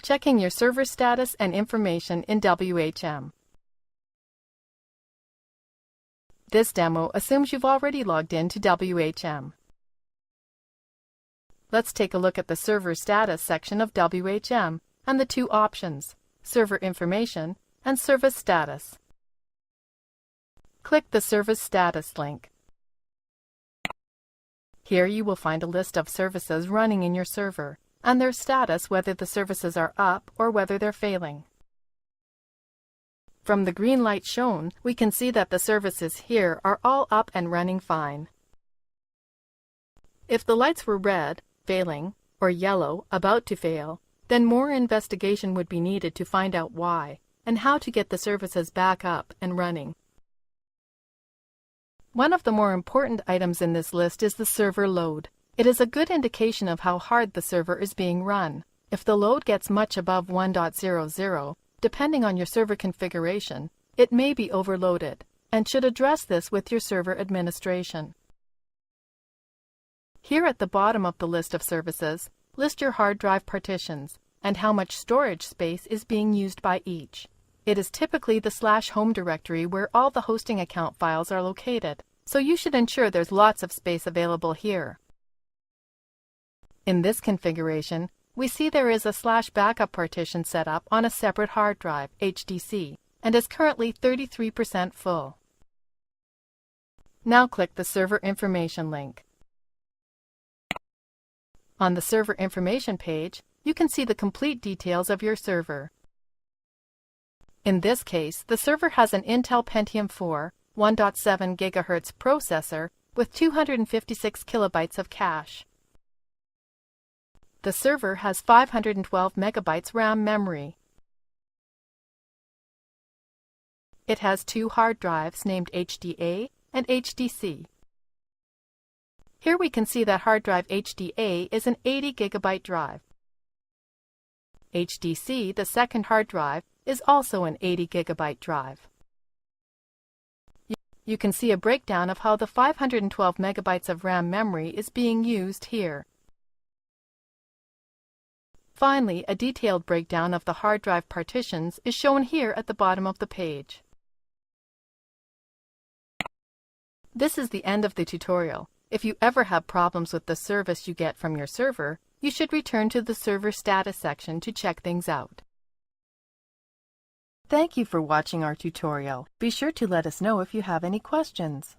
Checking your server status and information in WHM. This demo assumes you've already logged in to WHM. Let's take a look at the Server Status section of WHM and the two options, Server Information and Service Status. Click the Service Status link. Here you will find a list of services running in your server and their status, whether the services are up or whether they're failing. From the green light shown, we can see that the services here are all up and running fine. If the lights were red, failing, or yellow, about to fail, then more investigation would be needed to find out why and how to get the services back up and running. One of the more important items in this list is the server load. It is a good indication of how hard the server is being run. If the load gets much above 1.00, depending on your server configuration, it may be overloaded, and should address this with your server administration. Here at the bottom of the list of services, list your hard drive partitions and how much storage space is being used by each. It is typically the /home directory where all the hosting account files are located, so you should ensure there's lots of space available here. In this configuration, we see there is a /backup partition set up on a separate hard drive, HDC, and is currently 33% full. Now click the Server Information link. On the Server Information page, you can see the complete details of your server. In this case, the server has an Intel Pentium 4 1.7 GHz processor with 256 kilobytes of cache. The server has 512 megabytes RAM memory. It has two hard drives named HDA and HDC. Here we can see that hard drive HDA is an 80 gigabyte drive. HDC, the second hard drive, is also an 80 gigabyte drive. You can see a breakdown of how the 512 megabytes of RAM memory is being used here. Finally, a detailed breakdown of the hard drive partitions is shown here at the bottom of the page. This is the end of the tutorial. If you ever have problems with the service you get from your server, you should return to the Server Status section to check things out. Thank you for watching our tutorial. Be sure to let us know if you have any questions.